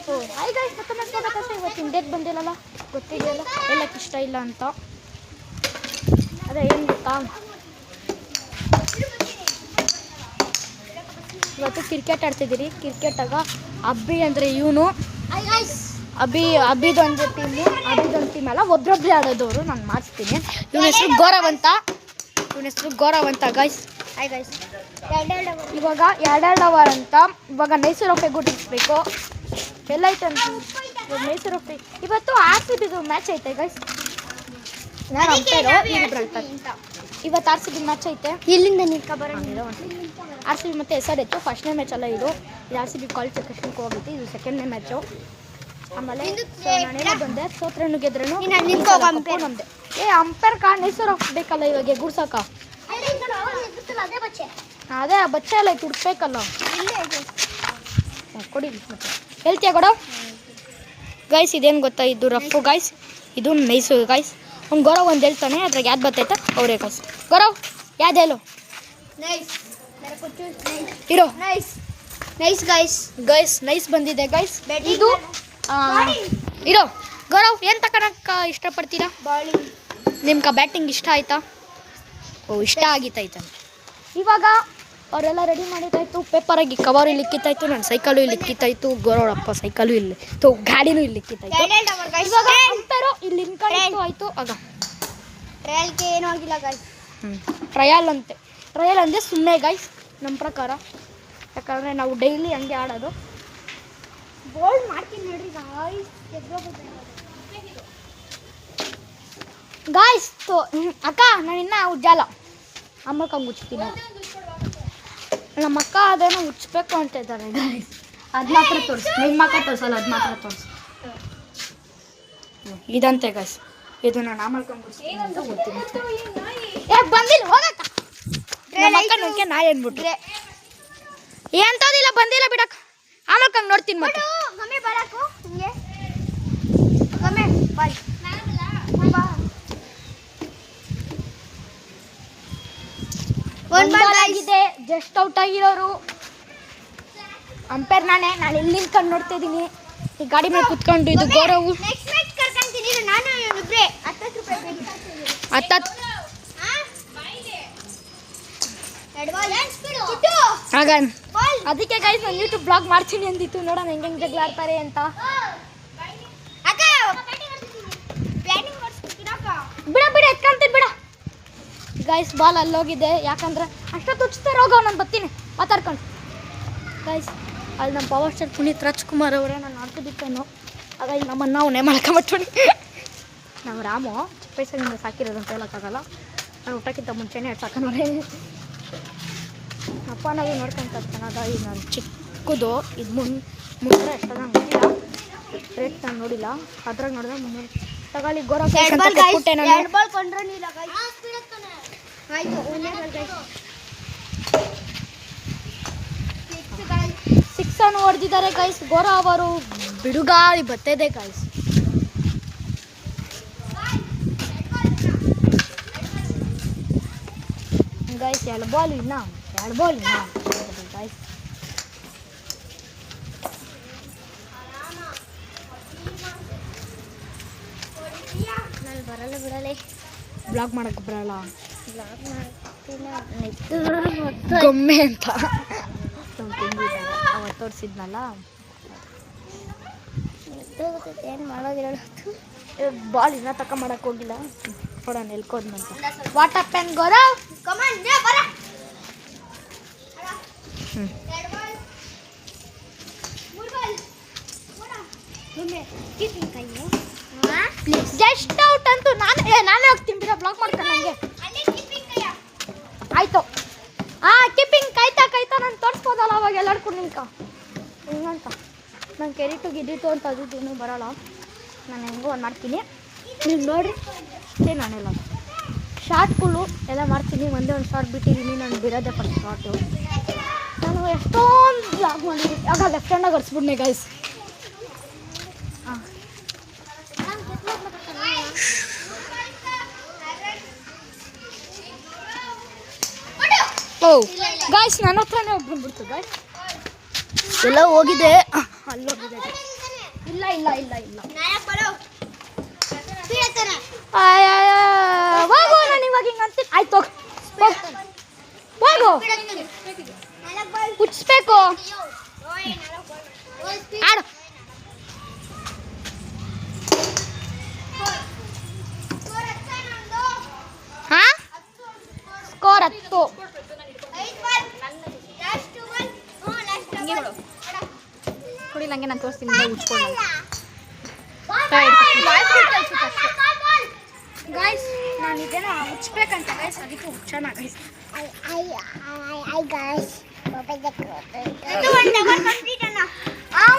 Hi guys, ಮತ್ತೊಮ್ಮೆ ಸ್ವಾಗತ. ಇವತ್ತು ಇಂಡಿಯಾಗೆ ಬಂದಿಲ್ಲಲ್ಲ, ಗೊತ್ತಿದೆಯಲ್ಲ ಎಲ್ಲಕ್ಕೆ ಇಷ್ಟ ಇಲ್ಲ ಅಂತ. ಅದೇ ಏನು ಗೊತ್ತಾ, ಇವತ್ತು ಕ್ರಿಕೆಟ್ ಆಡ್ತಿದ್ದೀರಿ. ಕ್ರಿಕೆಟಾಗ ಅಬ್ಬಿ ಅಂದರೆ ಇವನು ಅಬ್ಬಿದೊಂದು ಟೀಮ್ ಅಲ್ಲ, ಒಬ್ಬೊಬ್ಬರೇ ಆಡೋದವರು. ನಾನು ಮಾಡಿಸ್ತೀನಿ. ಇವನ ಹೆಸರು ಗೌರವ್ ಅಂತ ಗೈಸ್. ಹಾಯ್ ಗೈಸ್, ಇವಾಗ 2 ಅವರ್ ಅಂತ. ಇವಾಗ ನೈಸೂರು ಗುಡಿಸ್ಬೇಕು. ಎಲ್ಲೈತೆ ಅಂತ ಮೈಸೂರು ಇವತ್ತು RCB ಮ್ಯಾಚ್ ಐತೆ ಗೈಸ್. ನಾನು ಅಂಪೇರು, ಇವತ್ತು RCB ಮ್ಯಾಚ್ ಐತೆ. ಇಲ್ಲಿಂದ RCB ಮತ್ತೆ SR ಇತ್ತು. ಫಸ್ಟ್ನೇ ಮ್ಯಾಚ್ ಅಲ್ಲ ಇದು. RCB ಕ್ವಾಲಿಫಿಕೇಷನ್ಗೆ ಹೋಗಿತ್ತು. ಇದು ಸೆಕೆಂಡ್ನೇ ಮ್ಯಾಚು. ಆಮೇಲೆ ನಾನೇನೋ ಬಂದೆ, ಸೋತ್ರೇನು ಗೆದ್ರೇನು ನಮ್ದೆ. ಅಂಪೇರ್ ನೈಸೂರು ಬೇಕಲ್ಲ ಇವಾಗ ಗುಡ್ಸಕ. ಅದೇ ಆ ಬಚ್ಚೆ ಎಲ್ಲ ತುಡ್ಬೇಕಲ್ಲ. ಕೊಡಿ ಮತ್ತೆ ಹೇಳ್ತೀಯ ಕೊಡ ಗೈಸ್. ಇದೇನು ಗೊತ್ತಾ, ಇದು ರಫು ಗೈಸ್, ಇದು ನೈಸು ಗೈಸ್. ಅವ್ನು ಗೌರವ್ ಒಂದು ಹೇಳ್ತಾನೆ, ಅದ್ರಾಗ ಯಾವ್ದು ಬರ್ತೈತೆ ಅವರೇ ಗೈಸ್. ಗೌರವ್ ಯಾವ್ದು ಹೇಳು. ಇರೋ ನೈಸ್ ಗೈಸ್ ನೈಸ್ ಬಂದಿದೆ ಗೈಸ್. ಇದು ಇರೋ ಗೌರವ್, ಏನು ತಗೊಳಕ್ಕೆ ಇಷ್ಟಪಡ್ತೀರಾ? ನಿಮ್ಗೆ ಬ್ಯಾಟಿಂಗ್ ಇಷ್ಟ ಆಯ್ತಾ? ಇಷ್ಟ ಆಗಿತ್ತಾಯ್ತಾ? ಇವಾಗ ಅವರೆಲ್ಲ ರೆಡಿ ಮಾಡಿದ್ದಾಯಿತು. ಪೇಪರಾಗಿ ಕವರ್ ಇಲ್ಲಿ ಇಕ್ಕಿತ್ತಾಯಿತು. ನನ್ನ ಸೈಕಲು ಇಲ್ಲಿ ಇಕ್ಕಿತ್ತಾಯಿತು. ಗೌರವಪ್ಪ ಸೈಕಲು ಇಲ್ಲಿ ಗಾಡಿನೂ ಇಲ್ಲಿ ಇಕ್ಕಿತ್ತಾಯಿತು. ಇವಾಗ ಅಂಪೇರು ಇಲ್ಲಿ ಇನ್ಕೊಂಡು ಆಯಿತು. ಆಗ ಟ್ರಯಲ್ಗೆ ಏನೂ ಆಗಿಲ್ಲ ಗೈಸ್. ಟ್ರಯಲ್ ಅಂದರೆ ಸುಮ್ಮನೆ ಗೈಸ್ ನಮ್ಮ ಪ್ರಕಾರ. ಯಾಕಂದರೆ ನಾವು ಡೈಲಿ ಹಂಗೆ ಆಡೋದು. ಬೋಲ್ಡ್ ಮಾಡ್ತೀನಿ ನೋಡ್ರಿ ಗಾಯ್ಸ್. ಅಕ್ಕ ನಾನು ಇನ್ನೂ ಉಜ್ಜಾಲ, ಅಮ್ಮಕ್ಕ ಹಂಗೆ ಉಚ್ತೀನಿ. ನಮ್ಮ ಅಕ್ಕ ಅದೇನೋ ಉಚ್ಚಬೇಕು ಅಂತ ಇದ್ದಾರೆ ಗಾಯ್ಸ್. ಅದು ಮಾತ್ರ ತೋರಿಸಿ, ನಿಮ್ಮ ಅಕ್ಕ ತೋರಿಸಲ್ಲ, ಅದು ಮಾತ್ರ ತೋರಿಸಿ. ಇದಂತೆ ಗಾಯ್ಸ್, ಇದು ನಾನು ಆಮಲ್ಕೊಂಡ್ಬಿಡ್ತೀನಿ ಅಂತ ಗೊತ್ತೀನಿ. ಬಂದಿಲ್ಲ ಹೋಗಕ್ಕ. ನಮ್ಮ ಅಕ್ಕ ನನಗೆ ನಾಯಿ ಅಂದ್ಬಿಟ್ರೆ ಎಂಥದಿಲ್ಲ, ಬಂದಿಲ್ಲ ಬಿಡಕ್ಕ. ಆಮಲ್ಕಂಗೆ ನೋಡ್ತೀನಿ ಮತ್ತೆ. ಆಗಿದೆ ಜಸ್ಟ್ ಔಟ್ ಆಗಿರೋರು ಅಂಪೇರ್ ನಾನೇ. ನಾನು ಇಲ್ಲಿ ನಿಂತ್ಕೊಂಡು ನೋಡ್ತಾ ಇದ್ದೀನಿ. ಈ ಗಾಡಿ ಮೇಲೆ ಕುತ್ಕೊಂಡು. ಇದು ಗೌರವ್ ಆಗ ಅದಕ್ಕೆ ಗೈಸ್ ನಾನು ಯೂಟ್ಯೂಬ್ ಬ್ಲಾಗ್ ಮಾಡ್ತೀನಿ ಅಂದಿತ್ತು. ನೋಡೋಣ ಹೆಂಗೆ ಜಗಳ ಆಡ್ತಾರೆ ಅಂತ. ಬಿಡ ಎತ್ಕೊಂತೀನಿ ಬಿಡ ಗೈಸ್. ಬಾಲ್ ಅಲ್ಲೋಗಿದೆ, ಯಾಕಂದ್ರೆ ಅಷ್ಟೊತ್ತು ಉಚ್ತಾರೆ. ಹೋಗೋ ನಾನು ಬರ್ತೀನಿ ಮಾತಾಡ್ಕೊಂಡು ಗೈಸ್. ಅಲ್ಲಿ ನಮ್ಮ ಪವರ್ ಸ್ಟಾರ್ ಪುನೀತ್ ರಾಜ್ಕುಮಾರ್ ಅವರೇ ನಾನು ಆಡ್ತಿದ್ದಿತ್ತೇನೋ. ಆಗ ಇಲ್ಲಿ ನಮ್ಮನ್ನು ಅವನೇ ಮಾಡ್ಕೊಂಬಟ್ಬಿಡಿ. ನಾವು ರಾಮು ಚಿಕ್ಕ ವಯಸ್ಸಿನಿಂದ ಸಾಕಿರೋದು ಅಂತ ಹೇಳೋಕ್ಕಾಗಲ್ಲ. ನಾನು ಊಟಕ್ಕಿಂತ ಮುಂಚೆನೇ ಸಾಕೋನವ್ರೆ. ಅಪ್ಪ ನಾವು ನೋಡ್ಕೊಂತ ಚೆನ್ನಾಗ. ಈಗ ನಾನು ಚಿಕ್ಕದು ಇದು ಮುಂದೆ ಎಷ್ಟೋ ನಂಗೆ ಗೊತ್ತಿಲ್ಲ, ರೇಟ್ ನಾನು ನೋಡಿಲ್ಲ. ಅದ್ರಾಗ ನೋಡಿದ್ರೆ 300 ತಗೊಳ್ಳಿ. ಗೌರವ್ ಕೊಟ್ಟೆ ನಾನು. 6 ಅನ್ನು ಹೊಡೆದಿದ್ದಾರೆ ಗೈಸ್. ಗೌರವ್ ಅವರು ಬಿಡುಗಾಳಿ ಬರ್ತದೆ ಗೈಸ್. ಗೈಸ್ 2 ಬಾಲ್ ಇನ್ನ ಗೈಸ್. ನಾನು ಬರಲ್ಲ ಬಿಡಲೇ, ಬ್ಲಾಗ್ ಮಾಡಕ್ಕೆ ಬರಲ್ಲ. ಗೊಮ್ಮೆ ಅಂತ ಅವತ್ತು ತೋರಿಸಿದ್ನಲ್ಲ. ಏನು ಮಾಡೋದಿಲ್ಲ. ಬಾಲ್ ಇನ್ನೂ ತಗೊಂಬರಕ್ಕೆ ಹೋಗಿಲ್ಲ. ನೋಡೋಣ ಎಲ್ಕೋದ್ನಂತ. Water pen Gaurav just out ಅಂತೂ. ನಾನೇ ಹೋಗ್ತೀನಿ ಬಿಡ, ಬ್ಲಾಕ್ ಮಾಡ್ಕೊಂಡು ನನಗೆ ಆಯಿತು. ಕಿಪ್ಪಿಂಗ್ ಕಾಯ್ತಾ ನಾನು ತೋರಿಸ್ಬೋದಲ್ಲ ಅವಾಗ ಎಲ್ಲಾಡ್ಕೊಂಡು ಹಿಂಗಂತ. ನಾನು ಕೆರಿಟು ಗಿದ್ದಿತ್ತು ಅಂತ ಅದು ಬರೋಲ್ಲ. ನಾನು ಹೆಂಗೋ ಒಂದು ಮಾಡ್ತೀನಿ. ನೀವು ನೋಡಿರಿ ನಾನೆಲ್ಲ ಶಾರ್ಟ್ಗಳು ಎಲ್ಲ ಮಾಡ್ತೀನಿ. ಒಂದೇ ಒಂದು ಶಾರ್ಟ್ ಬಿಟ್ಟಿದ್ದೀನಿ. ನಾನು ಬಿರೋದೇ ಫಸ್ಟ್ ಶಾರ್ಟು. ನಾನು ಎಷ್ಟೊಂದು ಬ್ಲಾಗ್ ಮಾಡಿದ್ದೀನಿ. ಆಗ ಲೆಫ್ಟ್ ಹ್ಯಾಂಡಾಗಿ ಹೊರಿಸ್ಬಿಡ್ನೆ ಗೈಸ್. ಗಾಯ್ಸ್ ನನ್ನ ಹತ್ರನೇ ಬಂದ್ಬಿಡ್ತು ಗಾಯ್ಸ್. ಎಲ್ಲ ಹೋಗಿದೆ, ಅಲ್ಲೋಗಿದೆ. ಇಲ್ಲ ಇಲ್ಲ ಇಲ್ಲ ಇಲ್ಲ ಹೋಗು ನಾನು ಇವಾಗ ಹಿಂಗೆ ಅಂತೀನಿ ಆಯ್ತು ಹೋಗು ಹುಚ್ಚಿಸ್ಬೇಕು ಆಡು ಹಾ ಸ್ಕೋರ್ 10 ಕುಡಿ ನಂಗೆ ನಾನು ತೋರಿಸ್ತೀನಿ ಉಚ್ಕೊಂಡು ಗೈಸ್ ನಾನು ಇದೇನ ಹುಚ್ಚಬೇಕಂತ ಗೈಸ್ ಅದಕ್ಕೆ ಹುಚ್ಚೋಣ ಗೈಸ್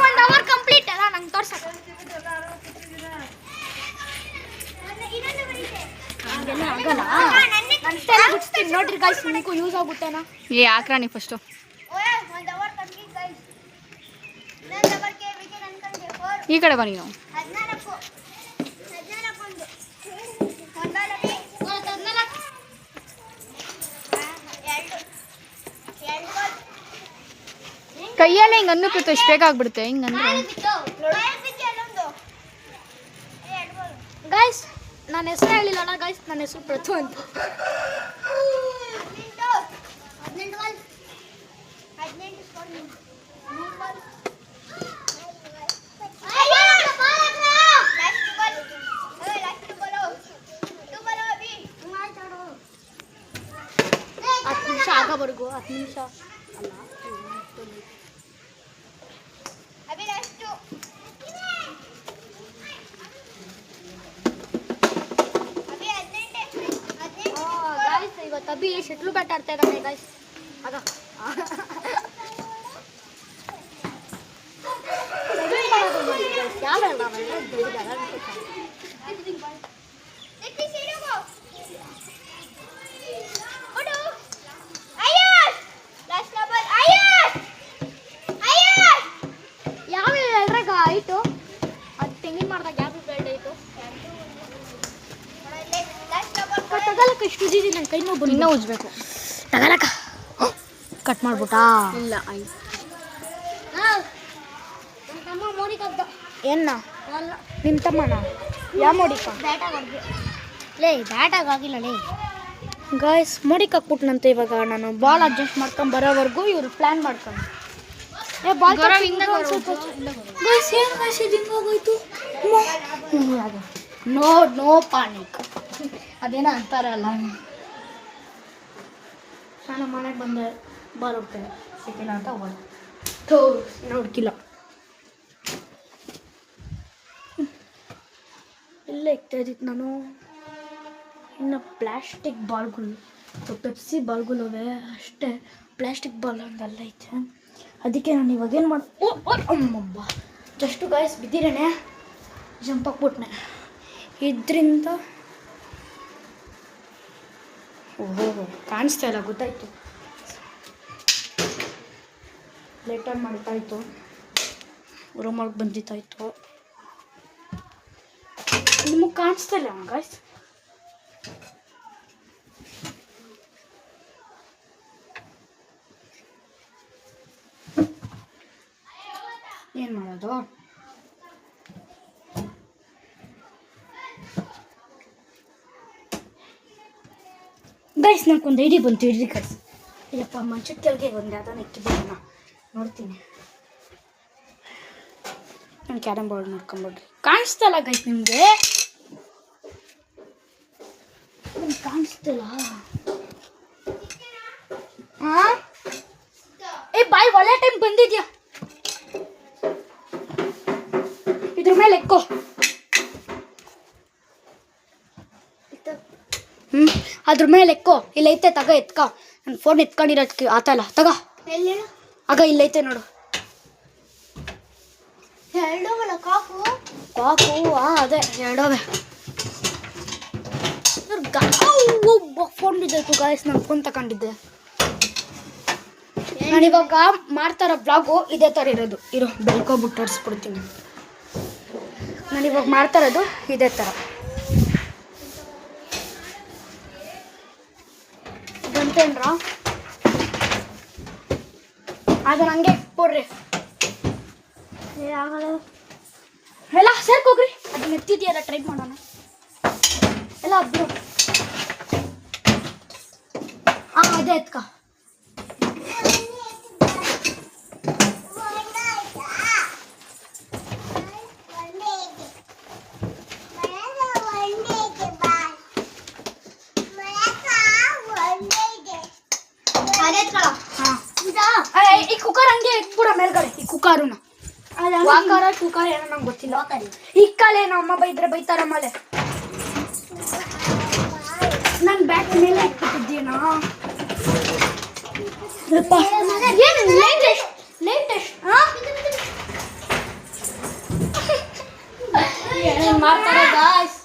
ಒಂದು ಅವರ್ ಕಂಪ್ಲೀಟ್ ಅಲ್ಲ ನಂಗೆ ತೋರ್ಸಕ್ಕೆ ಹಂಗೆಲ್ಲ ಆಗಲ್ಲ ನೋಡ್ರಿ ಗೈಸ್ ನಿಮಗೂ ಯೂಸ್ ಆಗುತ್ತೇನಾ ಏ ಹಾಕ್ರಾಣಿ ಫಸ್ಟು ಈ ಕಡೆ ಬನ್ನಿ ನಾವು ಕೈಯಲ್ಲೇ ಹಿಂಗೆ ಅನ್ನಕ್ಕೆ ಎಷ್ಟು ಬೇಕಾಗ್ಬಿಡುತ್ತೆ ಹಿಂಗಂದ್ರೆ ಗೈಸ್ ನನ್ನ ಹೆಸರು ಹೇಳಿಲ್ಲಣ್ಣ ಗೈಸ್ ನನ್ನ ಹೆಸರು ಪ್ರಥು ಅಂತ ಹತ್ತು ನಿಮಿಷ ಆಗೋವರೆಗೂ 10 ನಿಮಿಷ ಅಲ್ಲ ಇವತ್ತು ಅಭಿ ಶಟ್ಲು ಬ್ಯಾಟ್ ಆಡ್ತಾ ಇದ್ದಾನೆ ಗೈಸ್ ಆಗ ಯಾವ ಎಲ್ರಾಗ ಆಯಿತು ಅದು ತೆಂಗಿನ ಮಾಡ್ದಾಗ ಯಾವ ಬೆಲ್ಟ್ ಆಯಿತು ತಗಲಕ್ಕ ಇಷ್ಟು ಉಜ್ಜಿದಿ ನನ್ನ ಕೈ ನೋವು ಇನ್ನೂ ಉಜ್ಬೇಕು ತಗಲಕ್ಕ ಕಟ್ ಮಾಡ್ಬಿಟ್ಟಾ ಇಲ್ಲ ಆಯ್ತು ಏನ ನಿಮ್ಮ ತಮ್ಮನ ಯಾವ ಮೋಡಿಕ ಲೇ ಬ್ಯಾಟಾಗಿಲ್ಲ ಲೇ ಗಾಯ್ಸ್ ಮೋಡಿಗೆ ಹಾಕ್ಬಿಟ್ನಂತೆ ಇವಾಗ ನಾನು ಬಾಲ್ ಅಡ್ಜಸ್ಟ್ ಮಾಡ್ಕೊಂಡು ಬರೋವರೆಗೂ ಇವ್ರು ಪ್ಲ್ಯಾನ್ ಮಾಡ್ಕೊಂಡು ಏ ಬಾಲ್ ಹಿಂಗೋಗೋಯ್ತು ನೋ ಪಾನಿಕ್ ಅದೇನೋ ಅಂತಾರಲ್ಲ ನಾನು ಮನೆಗೆ ಬಂದೆ ಬಾಲ್ ಹೋಗ್ತೇನೆ ಸಿಕ್ಕಿಲ್ಲ ಅಂತ ಹೋಗೋಣ ನೋಡ್ಕಿಲ್ಲ ಎಲ್ಲ ಇಕ್ತಾ ಇದ್ದಿತ್ತು ನಾನು ಇನ್ನು ಪ್ಲಾಸ್ಟಿಕ್ ಬಾಲ್ಗಳು ಪೆಪ್ಸಿ ಬಾಲ್ಗಳವೆ ಅಷ್ಟೇ ಪ್ಲಾಸ್ಟಿಕ್ ಬಾಲ್ ಒಂದೆಲ್ಲ ಐತೆ ಅದಕ್ಕೆ ನಾನು ಇವಾಗ ಏನು ಮಾಡಿ ಅಮ್ಮಬ್ಬ ಜಸ್ಟು ಗಾಯಸ್ ಬಿದ್ದಿರೇನೆ ಜಂಪ್ ಹಾಕ್ಬಿಟ್ನೆ ಇದರಿಂದ ಓಹೋ ಕಾಣಿಸ್ತಾ ಇಲ್ಲ ಗೊತ್ತಾಯ್ತು ಲೇಟರ್ ಮಾಡ್ತಾಯಿತ್ತು ರೂಮೊಳಗೆ ಬಂದಿತ್ತಾಯಿತು ನಿಮಗೆ ಕಾಣಿಸ್ತಾ ಇಲ್ಲ ಗಾಯ್ಸ್ ಏನು ಮಾಡೋದು ಗೈಸ್ ನಂಗೊಂದು ಐಡಿ ಬಂತು ಹಿಡ್ರಿ ಗೈಸ್ ಇಲ್ಲಪ್ಪ ಮಂಚದ ಕೆಳಗೆ ಒಂದು ಯಾವ್ದಾನ ಇಕ್ಕಿದ್ದೀನ ನೋಡ್ತೀನಿ ನಾನು ಕ್ಯಾರಮ್ ಬೋರ್ಡ್ ನೋಡ್ಕೊಂಬಿಡ್ರಿ ಕಾಣಿಸ್ತಲ್ಲ ಗೈಸ್ ನಿಮಗೆ ನಿಮ್ಗೆ ಕಾಣಿಸ್ತಿಲ್ಲ ಹಾಂ ಏ ಬಾಯ್ ಒಳ್ಳೆ ಟೈಮ್ ಬಂದಿದ್ಯಾ ಇದ್ರ ಮೇಲೆ ಎಕ್ಕೋ ಅದ್ರ ಮೇಲೆ ಎಕ್ಕೋ ಇಲ್ಲೈತೆ ತಗ ಎತ್ಕ ನನ್ನ ಫೋನ್ ಎತ್ಕೊಂಡಿರೋದಕ್ಕೆ ಆತಲ್ಲ ತಗ ಆಗ ಇಲ್ಲೈತೆ ನೋಡು ಎರಡವಲ್ಲ ಕಾಕು ಅದೇ ಎರಡವೆ ಫೋನ್ ಬಿದ್ದಾಯ್ತು ಗಾಯಸ್ ನಾನು ಫೋನ್ ತಗೊಂಡಿದ್ದೆ ನಾನಿವಾಗ ಮಾಡ್ತಾರೋ ಬ್ಲಾಗು ಇದೇ ಥರ ಇರೋ ಬೆಳ್ಕೊಬಿಟ್ಟು ತೋರಿಸ್ಬಿಡ್ತೀನಿ ನಾನಿವಾಗ ಮಾಡ್ತಾ ಇರೋದು ಇದೇ ಥರ ಗಂಟೇನ್ರ ಅದು ನನಗೆ ಕೊಡ್ರಿ ಆಗಲ್ಲ ಎಲ್ಲ ಸೇರ್ಕೋಗ್ರಿ ಅದನ್ನ ಎತ್ತಿದೆಯಲ್ಲ ಟ್ರೈ ಮಾಡೋಣ ಎಲ್ಲ ಅಬ್ರು ಅದೇ ಎತ್ಕ ಈ ಕುಕ್ಕರ್ ಹಂಗೆ ಇಟ್ಬಿಡ ಮೇಲ್ಗಡೆ ಈ ಕುಕ್ಕರ್ನ ವಾಕಾರ ಕುಕ್ಕರ್ ಏನೋ ನಂಗೆ ಗೊತ್ತಿಲ್ಲ ಇಕ್ಕಲೆ ನಮ್ಮ ಅಮ್ಮ ಬೈದ್ರೆ ಬೈತಾರ ಆಮೇಲೆ ನನ್ನ ಬ್ಯಾಟ್ ಮೇಲೆ ಇಟ್ಬಿಟ್ಟಿದ್ದೀನಾ ಏನು ಲೇಟೆಸ್ಟ್ ಏನೇನು ಮಾಡ್ತಾರೆ ಗಾಯ್ಸ್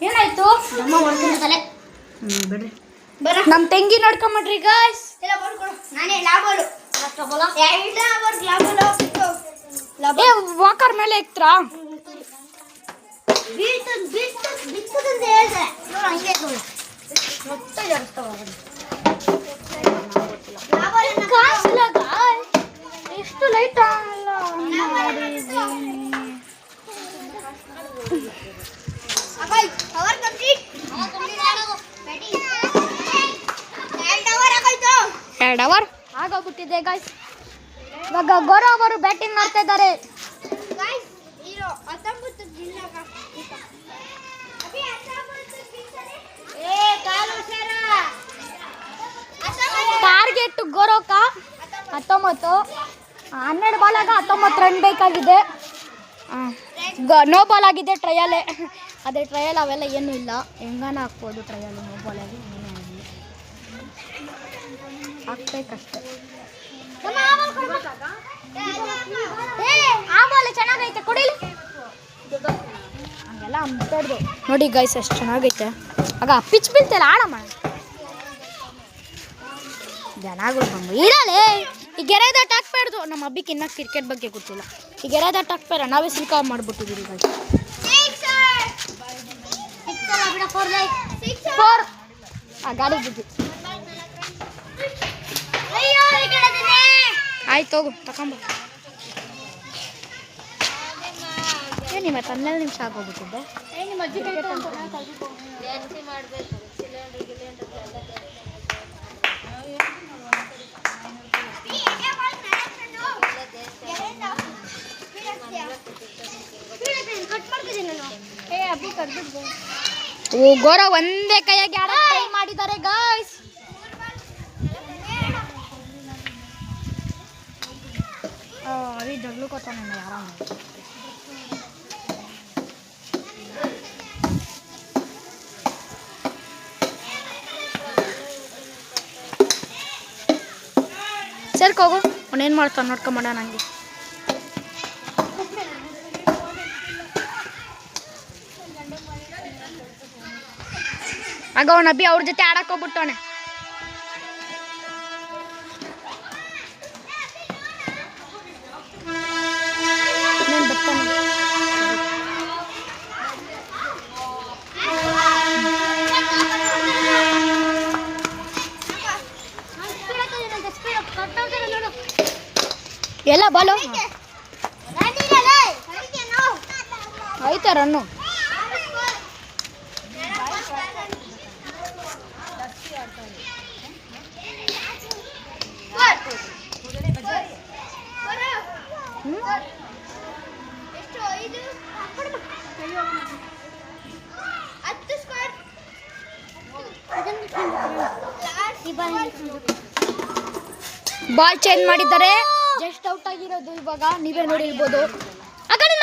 ಏನಾಯ್ತು ಅಮ್ಮ ಮಾಡ್ಕೊಂಡ್ರೆ ಬಿಡ್ರಿ ನಮ್ಮ ತಂಗಿ ನೋಡ್ಕೊಂಬಿಡ್ರಿ ಗಾಯ್ಸ್ ನಾನೇ ಲಾಬೋಲು ವಾಕರ್ ಮೇಲೆ ಇಕ್ತ್ರಾ ಎಷ್ಟು ಲೈಟ್ ಎರಡು ಅವರ್ ಆಗೋಗ್ಬಿಟ್ಟಿದೆ ಗಾಯ್ಸ್ ಇವಾಗ ಗೌರವ್ ಅವರು ಬ್ಯಾಟಿಂಗ್ ಮಾಡ್ತಾ ಇದ್ದಾರೆ ಟಾರ್ಗೆಟ್ ಗೌರವ್ಕ 19 12 ಬಾಲಾಗ 19 ರನ್ ಬೇಕಾಗಿದೆ ನೋ ಬಾಲ್ ಆಗಿದೆ ಟ್ರಯಲೇ ಅದೇ ಟ್ರಯಲ್ ಅವೆಲ್ಲ ಏನೂ ಇಲ್ಲ ಹೆಂಗಾನ ಹಾಕ್ಬೋದು ಟ್ರಯಲ್ ನೋ ಬಾಲ್ ಆಗಿ ಹಾಕ್ಬೇಕಷ್ಟೆ ಆ ಬಾಲ್ ಚೆನ್ನಾಗೈತೆ ಕೊಡಿಲಿ ಹಂಗೆಲ್ಲ ಅಂಬ್ತಾಡ್ದು ನೋಡಿ ಗೈಸ್ ಎಷ್ಟು ಚೆನ್ನಾಗೈತೆ ಆಗ ಪಿಚ್ ಬೀಳ್ತಲ್ಲ ಆಡಮ್ಮ ಜನಗಳು ಬಂದು ಇಡಲೇ ಈ ಗೆರೆದಾಟ ಹಾಕ್ಬಾರ್ದು ನಮ್ಮ ಹಬ್ಬಿಗೆ ಇನ್ನೂ ಕ್ರಿಕೆಟ್ ಬಗ್ಗೆ ಗೊತ್ತಿಲ್ಲ ಈ ಗೆರೆದಾಟ ಹಾಕ್ಬೇಡ ನಾವೇ ಸಿಲ್ಕ ಮಾಡ್ಬಿಟ್ಟಿದ್ದೀವಿ ಗೈಸ್ 4 ಆ ಗಾಡಿ ಬಿದ್ದು ಆಯ್ತು ಹೋಗು ತಗೊಂಬ ನಿಮ್ಮ 12 ನಿಮಿಷ ಆಗೋಗ್ಬಿಟ್ಟಿದ್ದೆ ಗೋರ ಒಂದೇ ಕೈಯಾಗಿ ಟ್ರೈ ಮಾಡಿದ್ದಾರೆ ಗಾಯ್ಸ್ ಅವಿ ಜಗ್ಲು ಕೊತ್ತಾನ ಯಾರ ಸೇರ್ಕೋಗು ಅವನೇನು ಮಾಡ್ತಾನೆ ನೋಡ್ಕೊಂಬೇಡ ನನಗೆ ಆಗ ಅವನ ಅಬ್ಬಿ ಅವ್ರ ಜೊತೆ ಆಡಕ್ಕೆ ಹೋಗ್ಬಿಟ್ಟವನೆ ಎಲ್ಲ ಬಾಲು ಐತೆ ರನ್ನು ಬಾಲ್ ಚೇಂಜ್ ಮಾಡಿದ್ದಾರೆ ಜಸ್ಟ್ ಔಟ್ ಆಗಿರೋದು ಇವಾಗ ನೀವೇ ನೋಡಿರ್ಬೋದು ಆ ಕಡೆ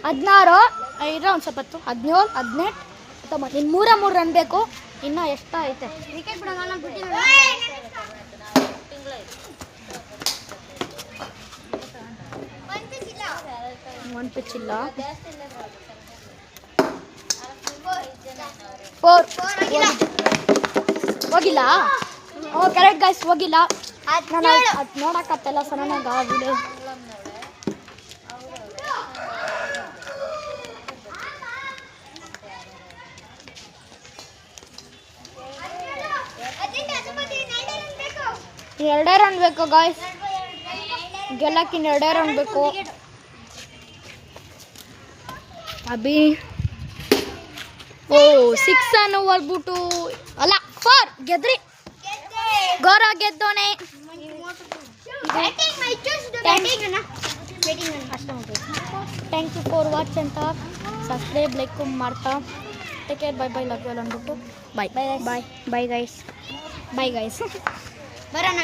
ಹದಿನಾರು ಇರೋ ಒಂದು ಸ್ವಲ್ಪ 17 18 19 ಇನ್ನು 3 ರನ್ ಬೇಕು ಇನ್ನು ಎಷ್ಟು ಐತೆ 1 ಪಿಚ್ ಇಲ್ಲ 4 ಹೋಗಿಲ್ಲ ಕರೆಕ್ಟ್ ಗೈಸ್ ಹೋಗಿಲ್ಲ ನಾನು ಅದು ನೋಡಕತ್ತಲ್ಲ ಸಣ್ಣಗ ವಿಡಿಯೋ ಎರಡೇ ರನ್ ಬೇಕು ಗಾಯ್ಸ್ ಗೆಲ್ಲಕ್ಕಿನ್ನ ಎರಡೇ ರನ್ ಬೇಕು ಅಭಿ ಓ 6 ಅನ್ನು ಹೊಲ್ಬಿಟ್ಟು ಅಲ್ಲ 4 ಗೆದ್ರಿ ಗೌರ ಗೆದ್ದೋನೆ ಥ್ಯಾಂಕ್ ಯು ಫಾರ್ ವಾಚ್ ಅಂತ ಸಬ್ಸ್ಕ್ರೈಬ್ ಲೈಕ್ ಮಾಡ್ತಾ take care bye bye love you ಅಂದ್ಬಿಟ್ಟು bye bye guys bye guys ಬರೋಣ